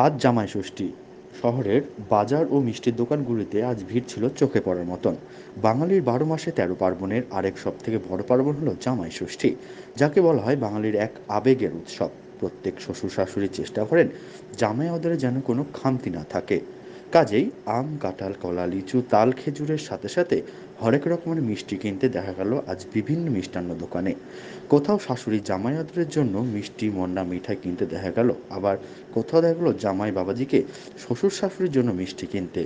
আজ জামাই ষষ্ঠী। শহরের বাজার ও মিষ্টির দোকানগুলিতে আজ ভিড় ছিল চোখে পড়ার মতন। বাঙালির ১২ মাসে ১৩ পার্বণের আরেক সব থেকে বড় পার্বণ হলো জামাই ষষ্ঠী, যাকে বলা হয় বাঙালির এক আবেগের উৎসব। প্রত্যেক শ্বশুর শাশুড়ি চেষ্টা করেন জামাই আদরে যেন কোনো খামতি না থাকে। কাজেই আম, কাঁঠাল, কলা, লিচু, তাল, খেজুরের সাথে সাথে হরেক রকমের মিষ্টি কিনতে দেখা গেল আজ বিভিন্ন মিষ্টান্ন দোকানে। কোথাও শাশুড়ি জামাই আদরের জন্য মিষ্টি, মন্ডা, মিঠাই কিনতে দেখা গেল, আবার কোথাও দেখা গেলো জামাই বাবাজিকে শ্বশুর শাশুড়ির জন্য মিষ্টি কিনতে।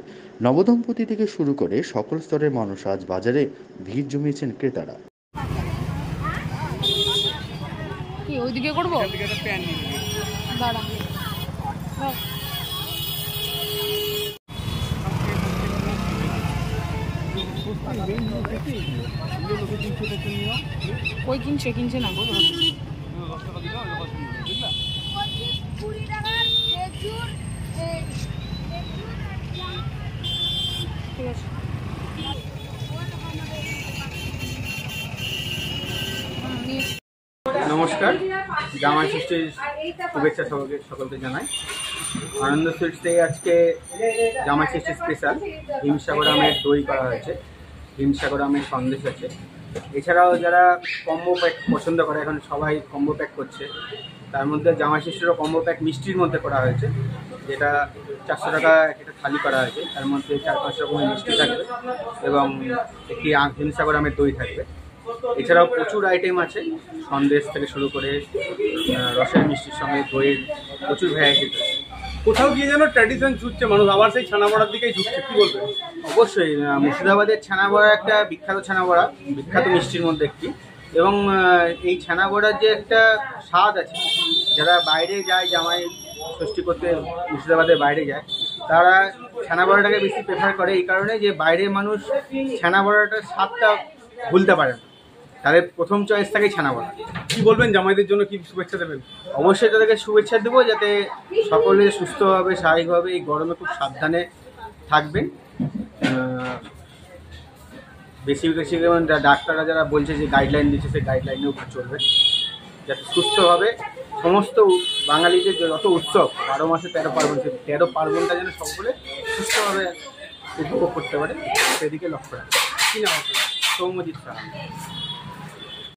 নবদম্পতি থেকে শুরু করে সকল স্তরের মানুষ আজ বাজারে ভিড় জমিয়েছেন ক্রেতারা। কি ওইদিকে করবো? দাঁড়া। ওই কিনছে না ঠিক আছে। নমস্কার, জামাই ষষ্ঠীর শুভেচ্ছা সকলকে জানাই। আনন্দ সুইটস থেকে আজকে জামাই ষষ্ঠী স্পেশাল হিমসাগর আমের দই করা হয়েছে, হিমসাগর আমের সন্দেশ আছে। এছাড়াও যারা কম্বো প্যাক পছন্দ করে, এখন সবাই কম্বো প্যাক করছে। তার মধ্যে জামাই ষষ্ঠীরও কম্বো প্যাক মিষ্টির মধ্যে করা হয়েছে, যেটা 400 টাকা একটা থালি করা হয়েছে। তার মধ্যে 4-5 রকমের মিষ্টি থাকবে এবং একটি হিমসাগর আমের দই থাকবে। এছাড়াও প্রচুর আইটেম আছে, সন্দেশ থেকে শুরু করে রসের মিষ্টির সঙ্গে দইয়ের প্রচুর ভ্যারাইটি। কোথাও গিয়ে যেন ট্র্যাডিশন ছুটছে, মানুষ আবার সেই ছানাবড়ার দিকেই ঝুঁকছে, কি বলবেন? অবশ্যই মুর্শিদাবাদের ছানাবড়া একটা বিখ্যাত ছানাবড়া, বিখ্যাত মিষ্টির মধ্যে একটি। এবং এই ছানাবড়ার যে একটা স্বাদ আছে, যারা বাইরে যায় জামাই ষষ্ঠী করতে, মুর্শিদাবাদের বাইরে যায়, তারা ছানাবড়াটাকে বেশি প্রেফার করে এই কারণে যে বাইরের মানুষ ছানাবড়াটার স্বাদটা ভুলতে পারে না, তাদের প্রথম চয়েস থাকে ছানাবড়া। কি বলবেন, জামাইদের জন্য কি শুভেচ্ছা দেবেন? অবশ্যই তাদেরকে শুভেচ্ছা দেবো, যাতে সকলে সুস্থভাবে, স্বাভাবিকভাবে এই গরমে খুব সাবধানে থাকবেন। বেশি যেমন ডাক্তাররা যারা বলছে যে গাইডলাইন দিচ্ছে, সেই গাইডলাইনেও চলবে, যাতে সুস্থভাবে সমস্ত বাঙালিদের যত উৎসব 12 মাসে 13 পার্বণ, 13 পার্বণটা যেন সকলে সুস্থভাবে উপভোগ করতে পারে, সেদিকে লক্ষ্য রাখবে। কি নাম আপনার? সৌম্যজিৎ সাহা।